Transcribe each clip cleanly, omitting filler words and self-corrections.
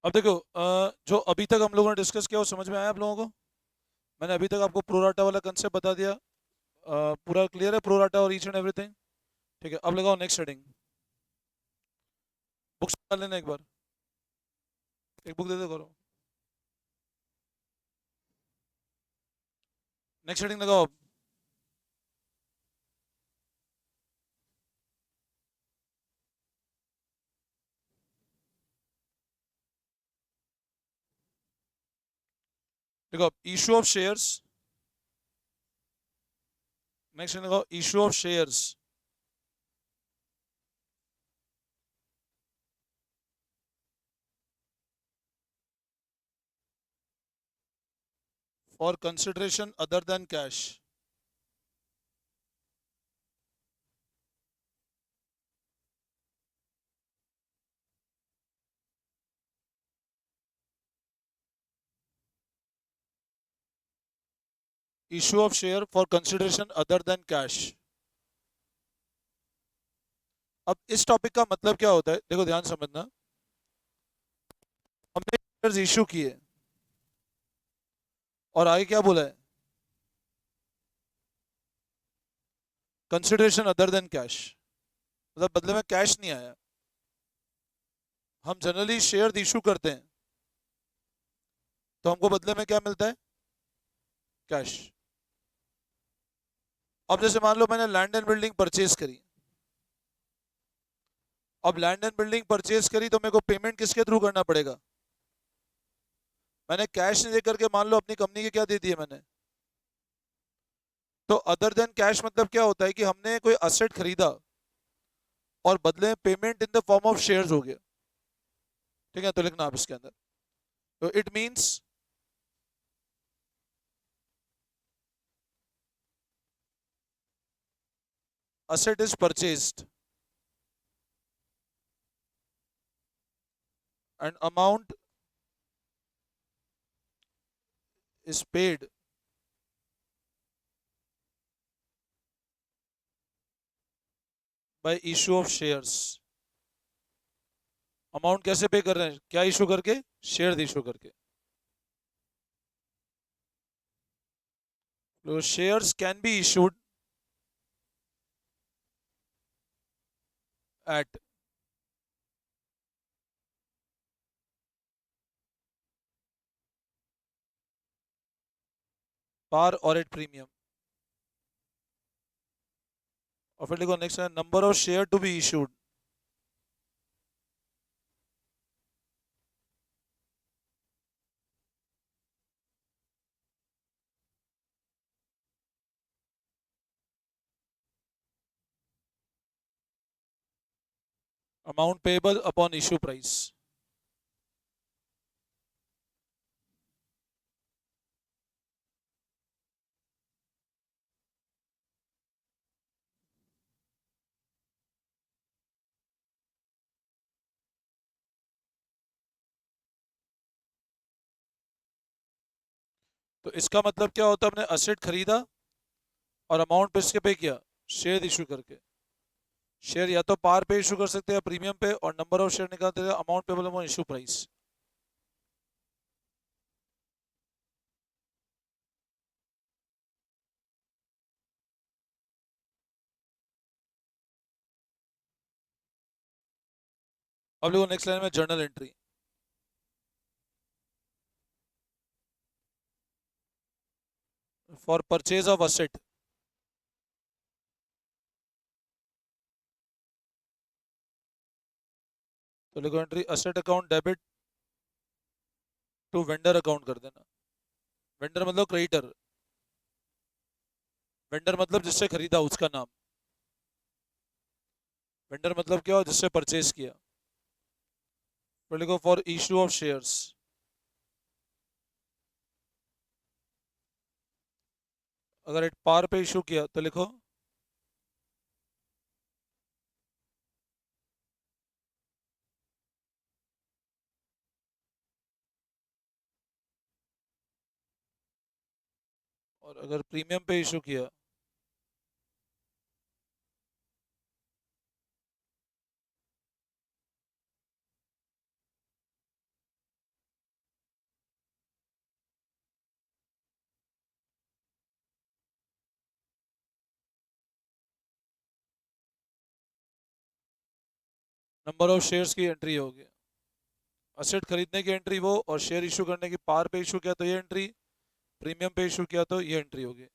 अब देखो, जो अभी तक हम लोगों ने डिस्कस किया वो समझ में आया आप लोगों को? मैंने अभी तक आपको प्रोराटा वाला कंसेप्ट बता दिया। पूरा क्लियर है प्रोराटा और ईच एंड एवरीथिंग? ठीक है, अब लगाओ नेक्स्ट हेडिंग। बुक्स निकाल लेना एक बार। एक बुक दे दो करो। नेक्स्ट हेडिंग लगाओ अब। देखो अब issue of shares. Next heading लगाओ issue of shares for consideration other than cash. Issue of share for consideration other than cash. अब इस टॉपिक का मतलब क्या होता है, देखो ध्यान समझना। हमने शेयर्स इशू किए और आगे क्या बोला है? कंसिडरेशन अदर देन कैश, मतलब बदले में कैश नहीं आया। हम जनरली शेयर इशू करते हैं तो हमको बदले में क्या मिलता है? कैश। अब जैसे मान लो मैंने लैंड एंड बिल्डिंग परचेज करी। अब लैंड एंड बिल्डिंग परचेज करी तो मेरे को पेमेंट किसके थ्रू करना पड़ेगा? मैंने कैश नहीं देकर के मान लो अपनी कंपनी के क्या दे दिए मैंने। तो अदर देन कैश मतलब क्या होता है कि हमने कोई असेट खरीदा और बदले में payment in the form of shares हो गया। ठीक है, तो लिखना आप इसके अंदर। तो it means asset is purchased and amount is paid by issue of shares। Amount कैसे पे कर रहे हैं, क्या इशू करके? शेयर इशू करके। तो shares can be issued at par और एट प्रीमियम। और फिर लिखो नेक्स्ट है number of share to be issued. Amount payable upon issue price. तो इसका मतलब क्या होता है, हमने असेट खरीदा और अमाउंट पे इसके पे किया, शेयर इशू करके। शेयर या तो पार पे इशू कर सकते हैं प्रीमियम पे, और नंबर ऑफ शेयर निकालते हैं amount payable upon issue price. अब लोगों नेक्स्ट लाइन में journal entry for purchase of asset. तो लिखो entry asset account debit to vendor account कर देना। वेंडर मतलब क्रेडिटर। वेंडर मतलब जिससे खरीदा उसका नाम। वेंडर मतलब क्या हो, जिससे परचेज किया। फिर लिखो फॉर इशू ऑफ शेयर्स। अगर एट पार पे इशू किया तो लिखो और अगर प्रीमियम पे इशू किया नंबर ऑफ शेयर्स की एंट्री होगी। असेट खरीदने की एंट्री वो, और शेयर इशू करने की, पार पे इशू किया तो ये एंट्री, प्रीमियम पे इशू किया तो ये एंट्री होगी।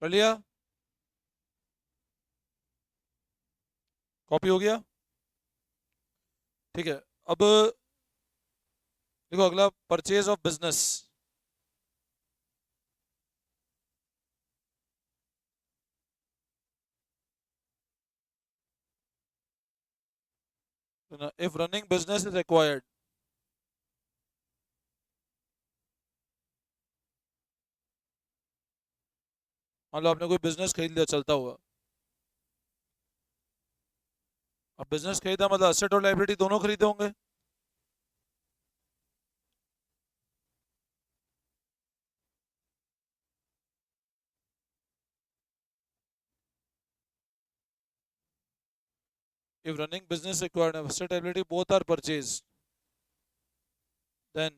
कर लिया? कॉपी हो गया? ठीक है। अब देखो अगला, purchase of business. If running business is acquired, मान लो आपने कोई बिजनेस खरीद लिया चलता हुआ। अब बिजनेस खरीदा मतलब असेट और लाइबिलिटी दोनों खरीदे होंगे। If running business required asset liability both are purchased, then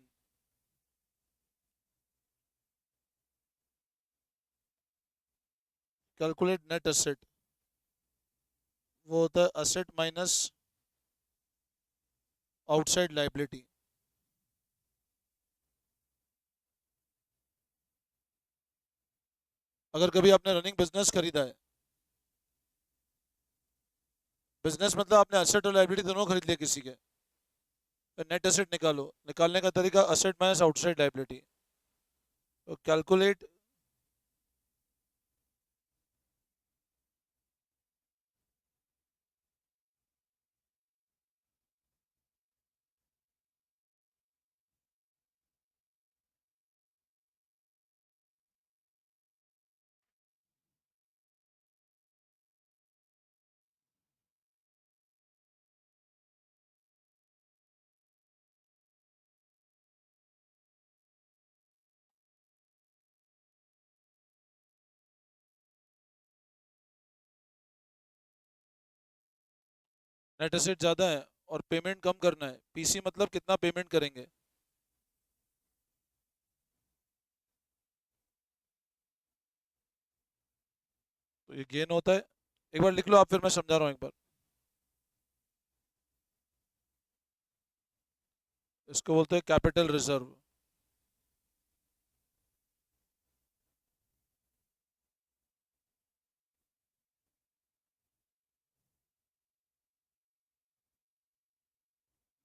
calculate net asset। वो होता है asset माइनस आउटसाइड लाइबिलिटी। अगर कभी आपने रनिंग बिजनेस खरीदा है, बिजनेस मतलब आपने असेट और लाइबिलिटी दोनों खरीद लिए किसी के, तो नेट एसेट निकालो। निकालने का तरीका असेट माइनस आउटसाइड लाइबिलिटी। तो कैलकुलेट नेट एसेट ज्यादा है और पेमेंट कम करना है। पीसी मतलब कितना पेमेंट करेंगे। तो ये गेन होता है। एक बार लिख लो आप, फिर मैं समझा रहा हूँ एक बार। इसको बोलते हैं कैपिटल रिजर्व।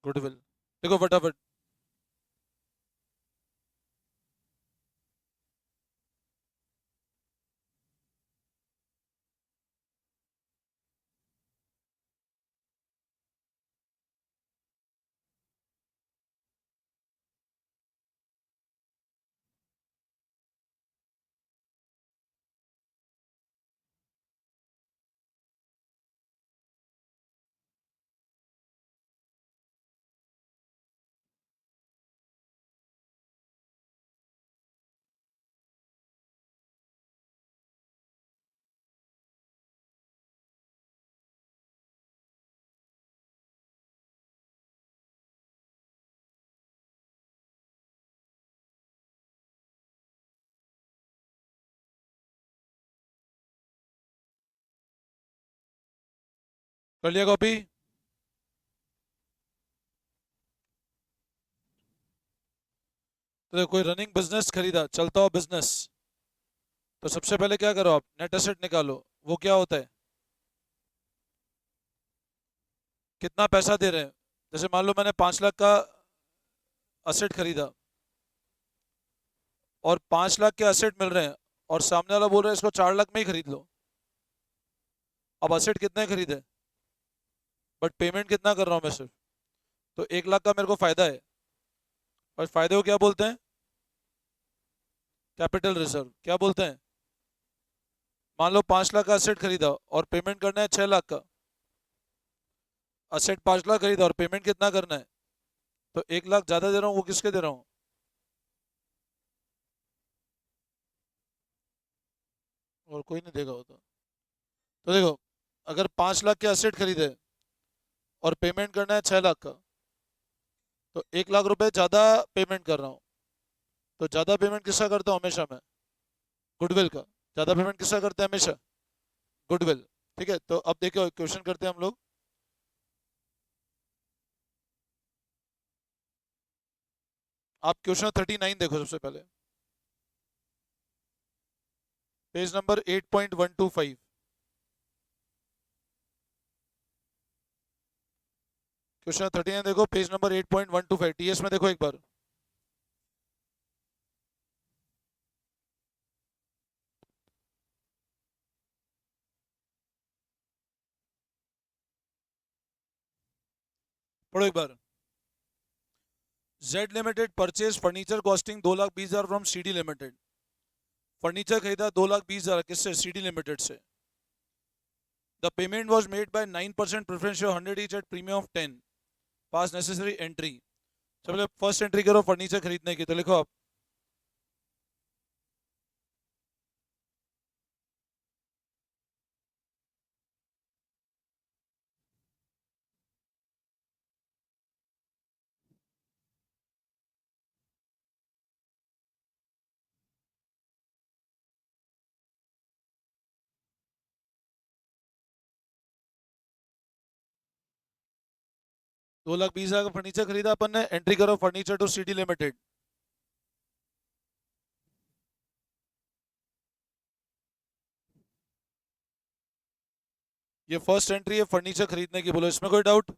गुडविल। देखो फटाफट। कर लिया कॉपी? तो देखो, कोई रनिंग बिजनेस खरीदा, चलता हुआ बिजनेस, तो सबसे पहले क्या करो आप, नेट एसेट निकालो। वो क्या होता है, कितना पैसा दे रहे हैं। जैसे मान लो मैंने 5 लाख का असेट खरीदा, और 5 लाख के असेट मिल रहे हैं, और सामने वाला बोल रहा है इसको 4 लाख में ही खरीद लो। अब असेट कितने खरीदे, बट पेमेंट कितना कर रहा हूं मैं सिर्फ। तो 1 लाख का मेरे को फायदा है, और फायदे को क्या बोलते हैं, कैपिटल रिजर्व। क्या बोलते हैं, मान लो 5 लाख का असेट खरीदा और पेमेंट करना है 6 लाख का। असेट 5 लाख खरीदा और पेमेंट कितना करना है, तो 1 लाख ज्यादा दे रहा हूँ, वो किसके दे रहा हूँ, और कोई नहीं देगा होता। तो देखो, अगर 5 लाख के असेट खरीदे और पेमेंट करना है 6 लाख का, तो 1 लाख रुपए ज्यादा पेमेंट कर रहा हूँ। तो ज्यादा पेमेंट किसका करता हूँ हमेशा मैं, गुडविल का। ज्यादा पेमेंट किसका करते हैं हमेशा, गुडविल। ठीक है, तो अब देखो क्वेश्चन करते हैं हम लोग। आप क्वेश्चन 39 देखो सबसे पहले, पेज नंबर 8.125। क्वेश्चन 39 देखो, पेज नंबर 8.125, टीएस में देखो एक बार। पढ़ो एक बार। Z limited purchase furniture costing 2,20,000 from CD limited. फर्नीचर खरीदा 2,20,000 किससे, सीडी लिमिटेड से। The payment was made by 9% preference share 100 each at premium of 10। Pass necessary entry. चलो फर्स्ट एंट्री करो फर्नीचर खरीदने की, तो लिखो आप। $2,20,000 का फर्नीचर खरीदा अपन ने, एंट्री करो फर्नीचर टू सीडी लिमिटेड। ये फर्स्ट एंट्री है फर्नीचर खरीदने की, बोलो इसमें कोई डाउट।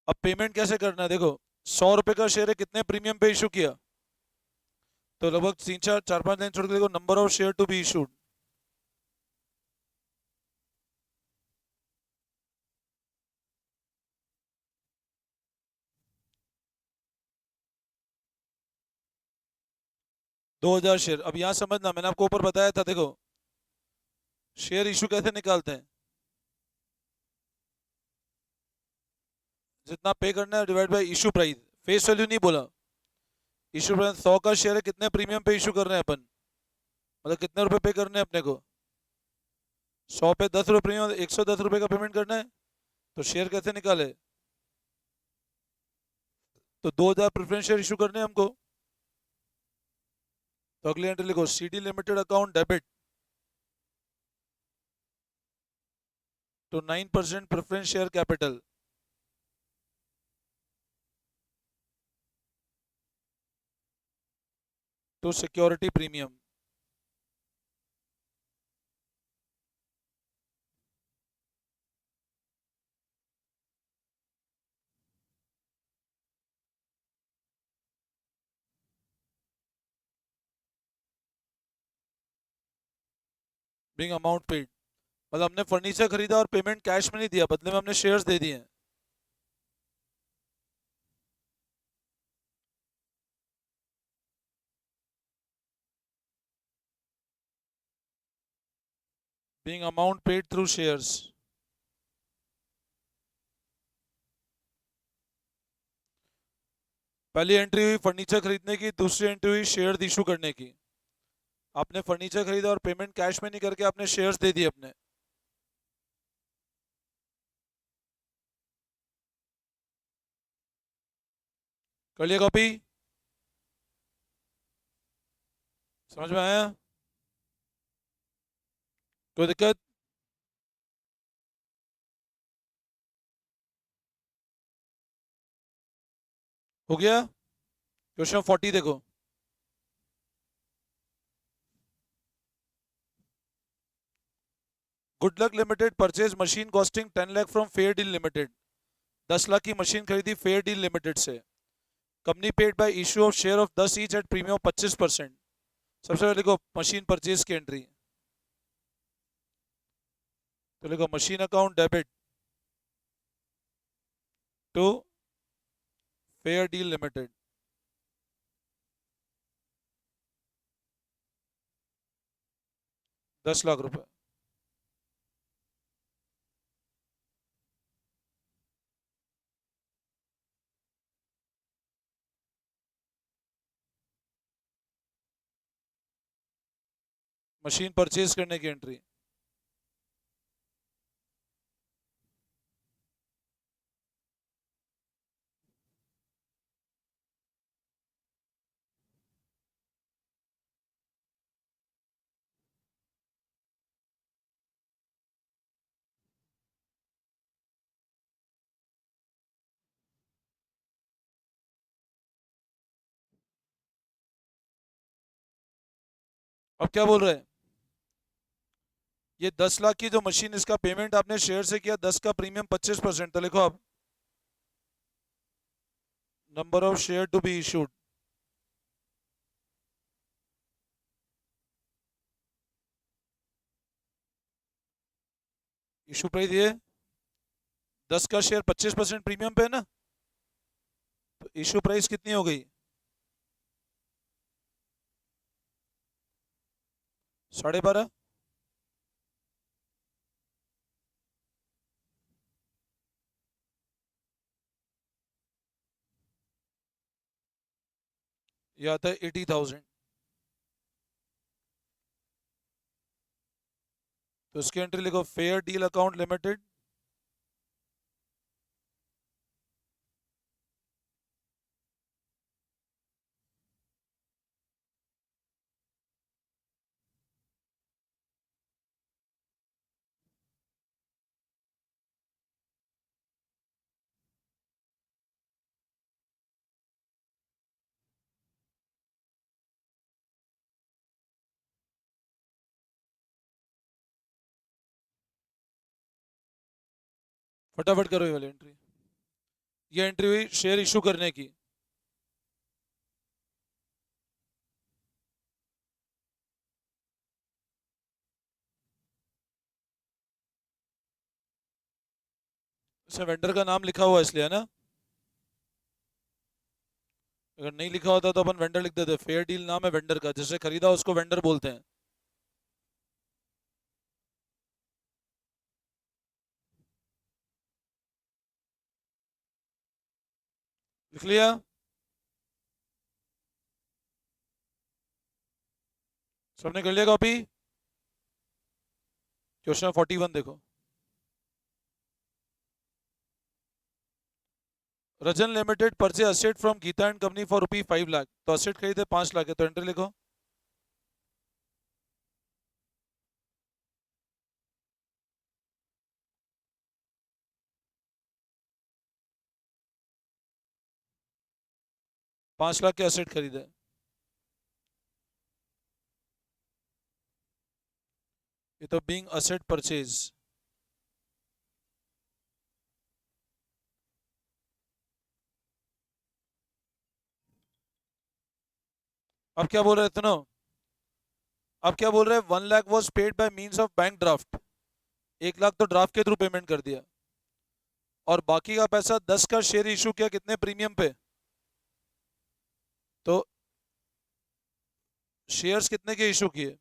अब पेमेंट कैसे करना है देखो, 100 रुपए का शेयर है, कितने प्रीमियम पे इशू किया, तो लगभग 3 4 4 5 लाइन छोड़ के देखो, number of share to be issued. दो हजार शेयर। अब यहां समझना, मैंने आपको ऊपर बताया था, देखो शेयर इशू कैसे निकालते हैं, जितना पे करना है divide by issue price. Face value नहीं बोला, इशू प्राइस। 100 का शेयर है, कितने प्रीमियम पे इशू कर रहे हैं अपन, मतलब कितने रुपए पे करने हैं अपने को, 100 पे 10 रुपए प्रीमियम, 110 रुपए का पेमेंट करना है। तो शेयर कैसे निकाले, तो 2,000 प्रेफरेंस शेयर इशू करने हैं हमको। तो अगली एंट्री लिखो, CD limited account debit to 9% preference share capital to security premium. Being amount paid, मतलब हमने फर्नीचर खरीदा और पेमेंट कैश में नहीं दिया, बदले में हमने शेयर्स दे दिए हैं। Bing amount paid through shares. पहली एंट्री हुई फर्नीचर खरीदने की, दूसरी एंट्री हुई शेयर इशू करने की। आपने फर्नीचर खरीदा और पेमेंट कैश में नहीं करके आपने शेयर्स दे दिए अपने। कर लिया कॉपी, समझ में आया, कोई दिक्कत। हो गया। क्वेश्चन 40 देखो, good luck limited purchase machine costing 10 lakh from fair deal limited. 10 lakh की मशीन खरीदी फेयर डील लिमिटेड से। Company paid by issue of share of 10 each at premium 25%। सबसे पहले देखो मशीन परचेज की एंट्री, तो लिखो machine account debit to fair deal limited, 10 lakh रुपए। मशीन परचेज करने की एंट्री। अब क्या बोल रहे हैं, ये 10 लाख की जो मशीन, इसका पेमेंट आपने शेयर से किया, 10 का प्रीमियम 25%, तो लिखो अब number of share to be issued. Issue price ये 10 का शेयर 25% प्रीमियम पे है ना, तो इशू प्राइस कितनी हो गई, 12.5। ये आता है 80,000। तो इसकी एंट्री लिखो फेयर डील अकाउंट लिमिटेड, फटाफट करो ये वाली एंट्री। ये एंट्री हुई शेयर इशू करने की। इसमें वेंडर का नाम लिखा हुआ है इसलिए है ना, अगर नहीं लिखा होता तो अपन वेंडर लिख देते। फेयर डील नाम है वेंडर का, जिससे खरीदा उसको वेंडर बोलते हैं। लिख लिया, सबने कर लिया कॉपी। क्वेश्चन 41 देखो, Rajan limited purchase asset from Geeta and company for ₹5 lakh. तो असेट खरीदे 5 लाख है, तो एंट्री लिखो। ₹5 लाख के असेट खरीदे। ये तो बीइंग असेट परचेज। अब क्या बोल रहे थे ना, अब क्या बोल रहे हैं, 1 lakh was paid by means of bank draft. 1 lakh तो ड्राफ्ट के थ्रू पेमेंट कर दिया, और बाकी का पैसा 10 का शेयर इशू किया कितने प्रीमियम पे, तो शेयर्स कितने के इशू किए,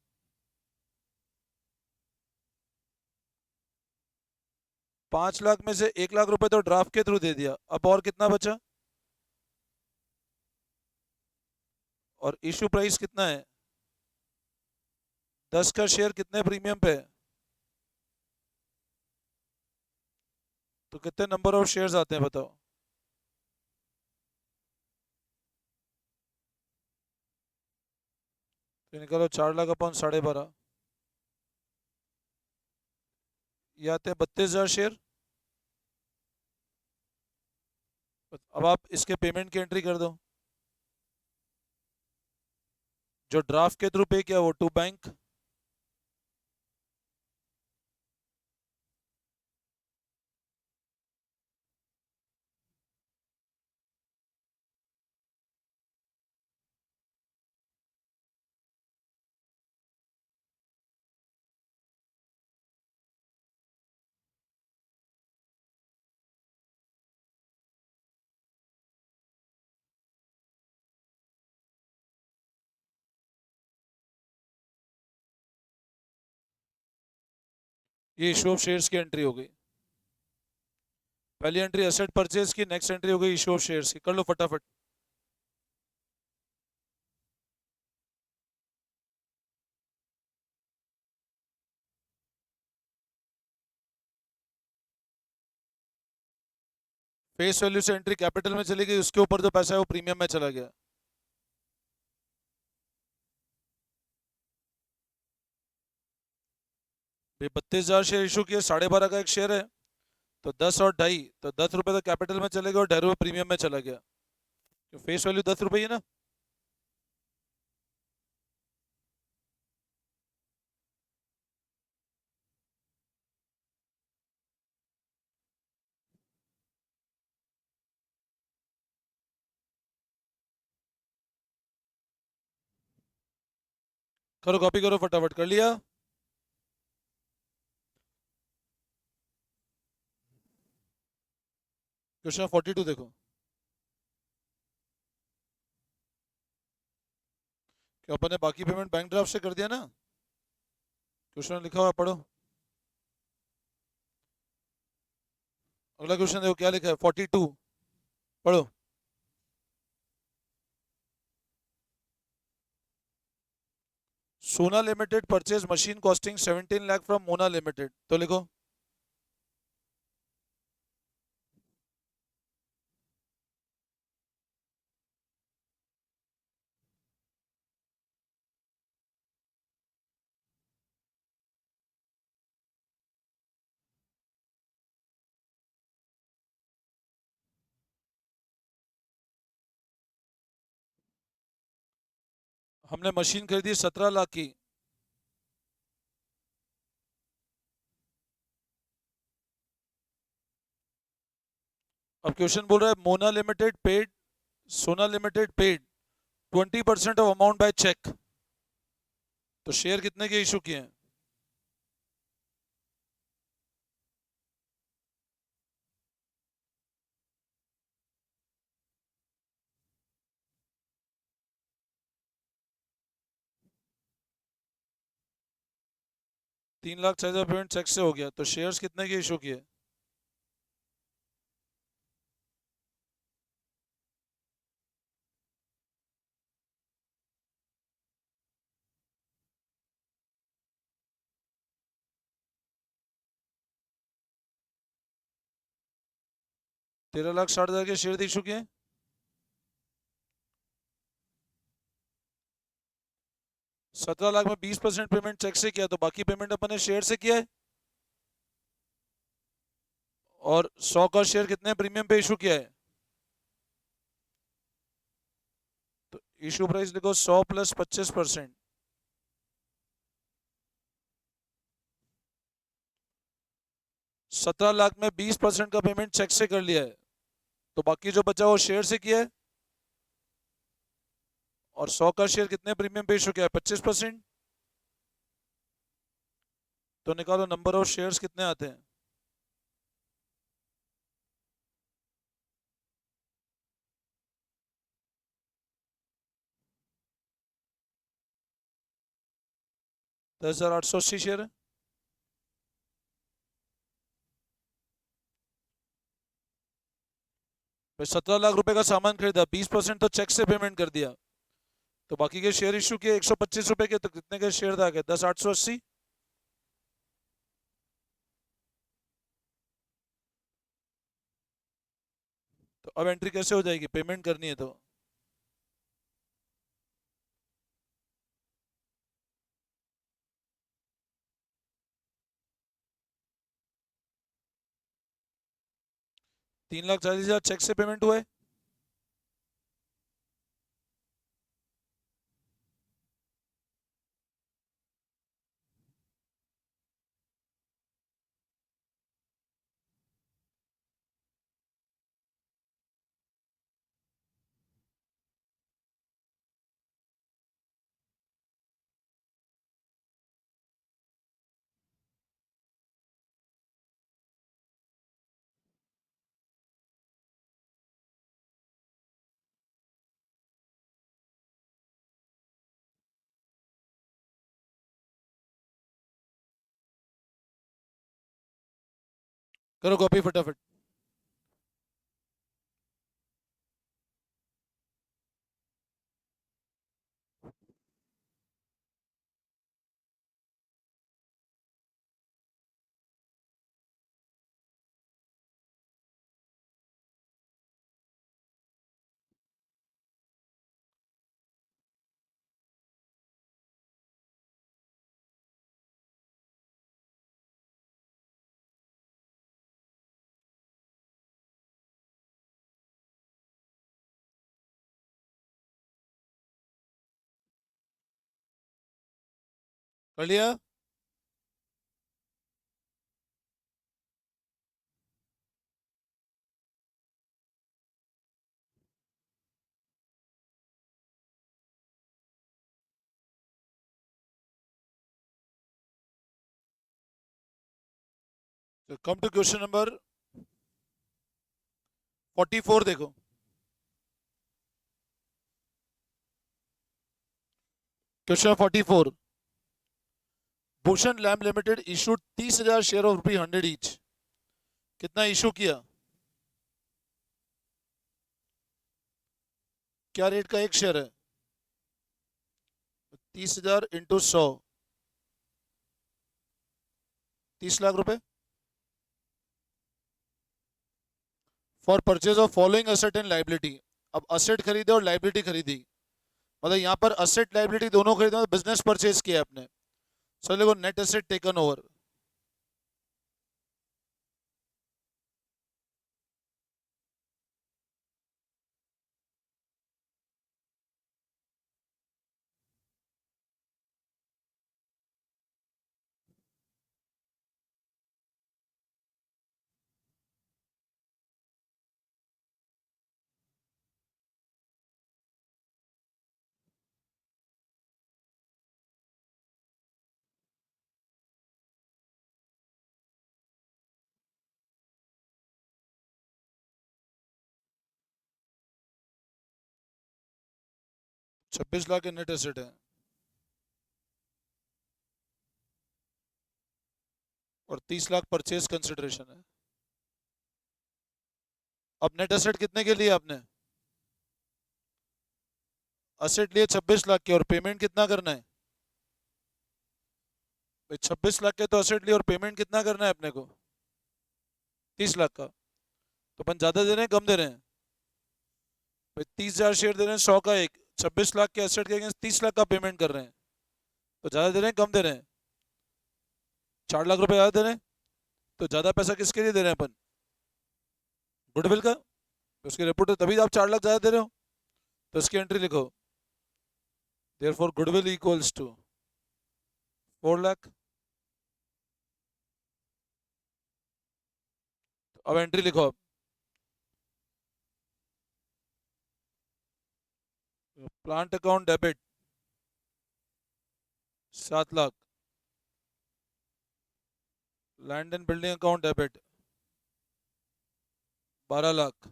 5 लाख में से 1 लाख रुपए तो ड्राफ्ट के थ्रू दे दिया, अब और कितना बचा, और इशू प्राइस कितना है, 10 का शेयर कितने प्रीमियम पे है, तो कितने नंबर ऑफ शेयर्स आते हैं बताओ। तो निकालो 4 लाख अपन 12.5, ये आते हैं 32,000 शेयर। अब आप इसके पेमेंट की एंट्री कर दो। जो ड्राफ्ट के थ्रू पे किया वो टू बैंक, ये इशू ऑफ शेयर्स की एंट्री हो गई। पहली एंट्री एसेट परचेज की, नेक्स्ट एंट्री हो गई इशू ऑफ शेयर्स की। कर लो फटाफट। फेस वैल्यू से एंट्री कैपिटल में चली गई, उसके ऊपर जो पैसा है वो प्रीमियम में चला गया। भाई 32,000 शेयर इशू किए, 12.5 का एक शेयर है, तो 10 और 2.5, तो 10 रुपए तो कैपिटल में चले गए और 2.5 रुपए प्रीमियम में चला गया। तो फेस वैल्यू 10 रुपए ही है ना। करो कॉपी करो फटाफट। कर लिया। क्वेश्चन 42 देखो। क्या अपन ने बाकी पेमेंट बैंक ड्राफ्ट से कर दिया ना। क्वेश्चन लिखा हुआ है, पढ़ो। अगला क्वेश्चन देखो क्या लिखा है, 42। पढ़ो। सोना limited purchase machine costing 17 lakh from Mona limited, तो लिखो। हमने मशीन खरीदी 17 लाख की। अब क्वेश्चन बोल रहा है Mona limited paid, Sona limited paid 20% of amount by cheque. तो शेयर कितने के इशू किए हैं। 3,40,000 पेमेंट चेक से हो गया, तो शेयर्स कितने के इशू किए। 13,60,000 के शेयर इशू किए। 17 लाख में 20% पेमेंट चेक से किया, तो बाकी पेमेंट अपन ने शेयर से किया है। और 100 का शेयर कितने प्रीमियम पे इशू किया है। तो इशू प्राइस लिखो 100 प्लस 25%। 17 लाख में 20% का पेमेंट चेक से कर लिया है, तो बाकी जो बचा वो शेयर से किया है। और 100 का शेयर कितने प्रीमियम पे इशू किया है, 25%। तो निकालो नंबर ऑफ शेयर्स कितने आते हैं। 10,880 शेयर है। 17 लाख रुपए का सामान खरीदा, 20% तो चेक से पेमेंट कर दिया, तो बाकी के शेयर इशू किए 125 रुपए के, तो कितने के शेयर आ गए 10,880। तो अब एंट्री कैसे हो जाएगी, पेमेंट करनी है तो। 3,40,000 चेक से पेमेंट हुआ है। करो कॉपी फटाफट। कर लिया? तो कम टू क्वेश्चन नंबर 44 देखो। Question 44। Bhushan lamp limited issued 30,000 share of rupee 100 each. कितना इशू किया? क्या रेट का एक शेयर है? 30,000 इंटू 100, 30 लाख रुपए। For purchase of following asset and liability. अब असेट खरीदे और लाइबिलिटी खरीदी, मतलब यहाँ पर असेट लाइबिलिटी दोनों खरीदे, बिजनेस परचेज किया आपने। सो देखो नेट एसेट टेकन ओवर। छब्बीस लाख के नेट एसेट है और 30 लाख परचेज कंसिडरेशन है। अब नेट एसेट कितने के लिए आपने? असेट लिए 26 लाख के और पेमेंट कितना करना है? भाई 26 लाख के तो असेट लिए और पेमेंट कितना करना है अपने को? 30 लाख का। तो अपन ज्यादा दे रहे हैं कम दे रहे हैं? भाई 30,000 शेयर दे रहे हैं, 100 का एक, 26 लाख के एसेट के अगेंस्ट 30 लाख का पेमेंट कर रहे हैं, तो ज्यादा दे रहे हैं कम दे रहे हैं? 4 लाख रुपए ज्यादा दे रहे हैं। तो ज्यादा पैसा किसके लिए दे रहे हैं अपन? गुडविल का। तो उसकी रिपोर्ट तभी आप 4 लाख ज्यादा दे रहे हो। तो इसकी एंट्री लिखो, there for goodwill equals to 4 lakh. अब एंट्री लिखो। Plant account debit 7 lakh, land and building account debit 12 lakh,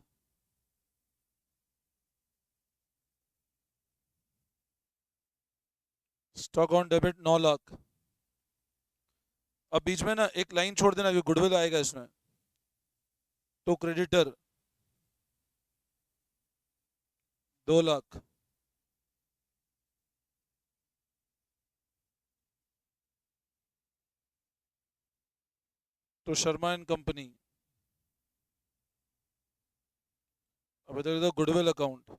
stock on debit 9 lakh. अब बीच में ना एक लाइन छोड़ देना, जो गुडविल आएगा इसमें, तो क्रेडिटर 2 लाख, तो शर्मा एंड कंपनी। अब इधर दो गुडविल अकाउंट।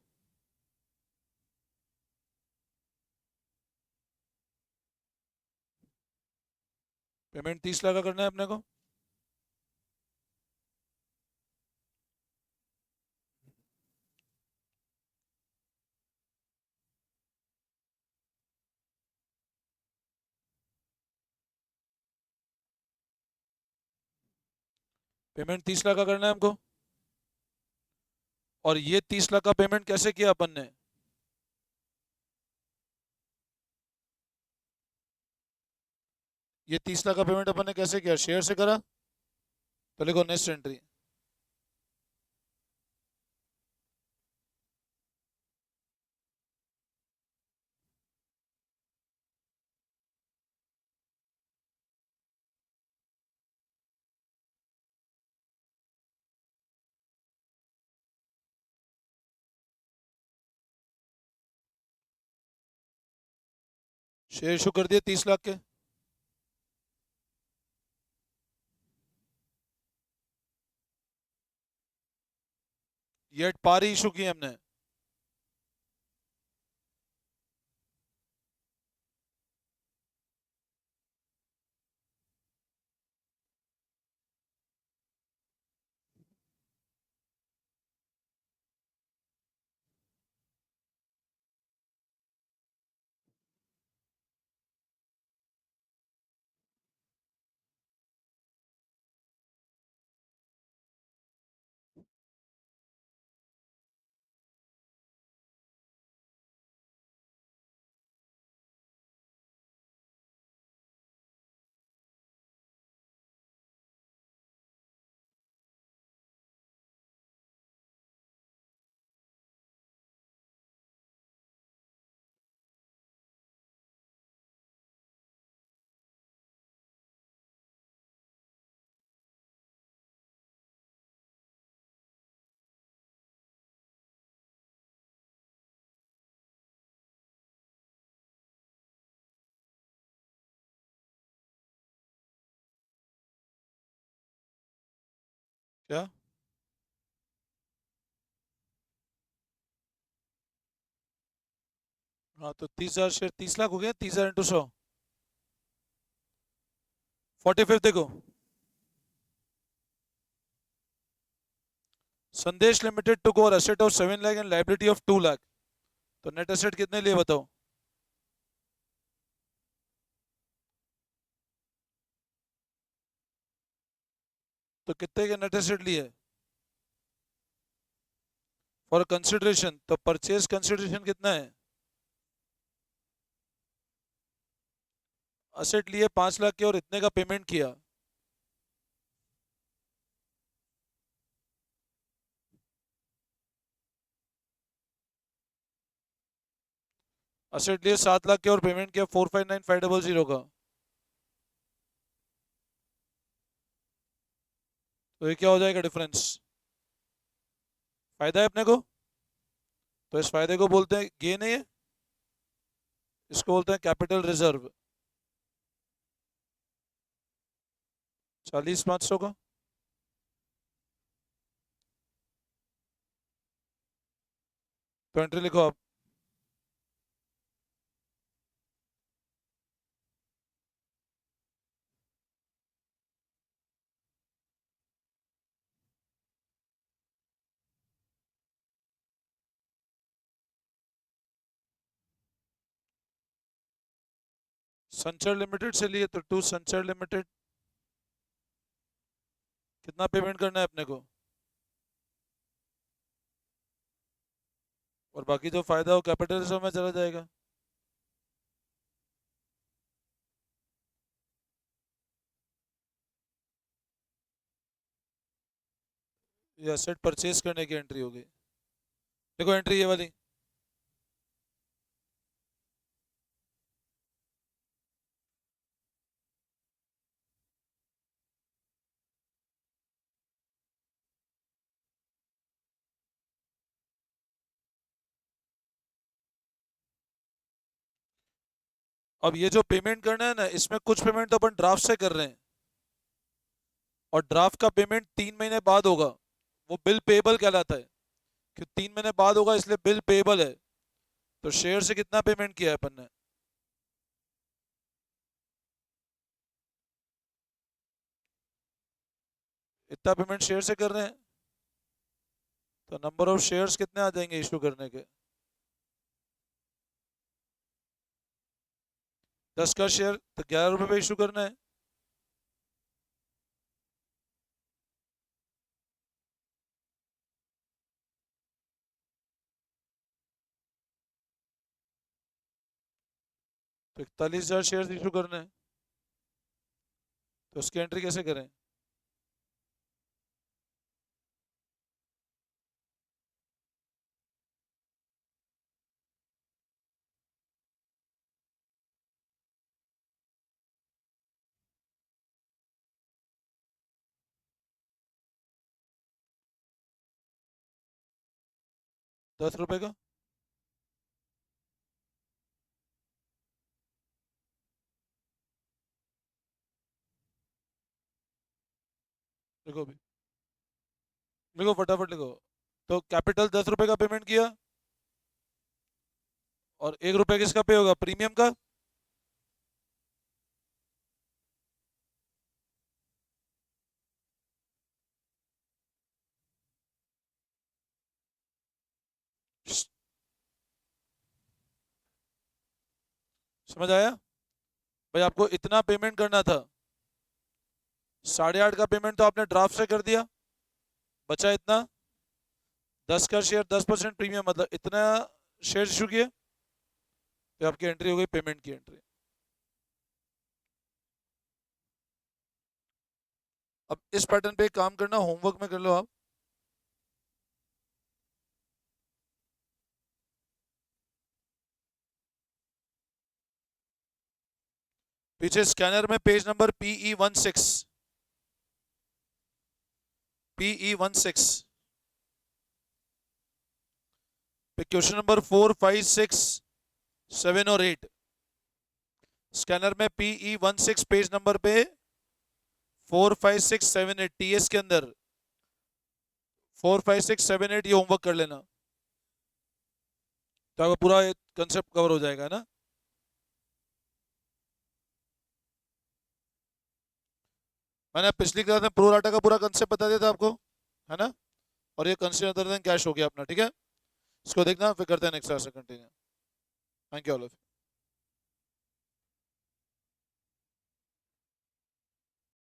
पेमेंट 30 लाख का करना है अपने को। पेमेंट 30 लाख का करना है हमको। और ये 30 लाख का पेमेंट कैसे किया अपन ने? ये 30 लाख का पेमेंट अपन ने कैसे किया? शेयर से करा। तो लिखो नेक्स्ट एंट्री। शेयर इशू कर दिए 30 लाख के। ये एट पार ही इशू किए हमने। क्या? हाँ तो 30,000 शेयर 30 लाख हो गया, 30,000 × 100, 45 देखो। संदेश limited took over asset of 7 lakh and liability of 2 lakh. तो नेट एसेट कितने लिए बताओ? तो कितने के नेट एसेट लिए फॉर कंसिडरेशन? तो परचेज कंसिडरेशन कितना है? असेट लिए 5 लाख के और इतने का पेमेंट किया। असेट लिए 7 लाख के और पेमेंट किया 459,500 का। तो ये क्या हो जाएगा डिफरेंस? फायदा है अपने को, तो इस फायदे को बोलते हैं गेन है ये, इसको बोलते हैं कैपिटल रिजर्व। 40,500 का। तो एंट्री लिखो आप। संचर लिमिटेड से लिए तो टू संचर लिमिटेड। कितना पेमेंट करना है अपने को? और बाकी जो फायदा हो कैपिटल रिजर्व में चला जाएगा। ये एसेट परचेज करने की एंट्री होगी। देखो एंट्री ये वाली। अब ये जो पेमेंट करना है ना, इसमें कुछ पेमेंट तो अपन ड्राफ्ट से कर रहे हैं, और ड्राफ्ट का पेमेंट 3 महीने बाद होगा। वो बिल पेबल कहलाता है, कि 3 महीने बाद होगा इसलिए बिल पेबल है। तो शेयर से कितना पेमेंट किया है अपन ने? इतना पेमेंट शेयर से कर रहे हैं, तो नंबर ऑफ शेयर्स कितने आ जाएंगे इशू करने के? 10 का शेयर तो 11 रुपए पे इशू करना है। तो 41,000 शेयर इशू करने हैं। तो उसकी एंट्री कैसे करें? 10 रुपए का। लिखो भी, लिखो फटाफट लिखो। तो कैपिटल 10 रुपए का पेमेंट किया, और 1 रुपए किसका पे होगा, प्रीमियम का। समझ आया भाई, आपको इतना पेमेंट करना था, 8.5 का पेमेंट तो आपने ड्राफ्ट से कर दिया, बचा इतना, 10 का शेयर 10% प्रीमियम, मतलब इतना शेयर इशू किए, तो आपकी एंट्री हो गई पेमेंट की एंट्री। अब इस पैटर्न पे एक काम करना, होमवर्क में कर लो आप। पीछे स्कैनर में पेज नंबर PE16 पे क्वेश्चन नंबर 4, 5, 6, 7 और 8, स्कैनर में PE16 पेज नंबर पे 4, 5, 6, 7, 8 TS के अंदर 4, 5, 6, 7, 8 ये होमवर्क कर लेना, तो आपका पूरा कंसेप्ट कवर हो जाएगा ना। मैंने पिछली क्लास में प्रो राटा का पूरा कंसेप्ट बता दिया था आपको, है ना। और ये कंसिडर अदर देन कैश हो गया अपना, ठीक है। इसको देखना, फिर करते हैं नेक्स्ट क्लास से continue. Thank you all of you.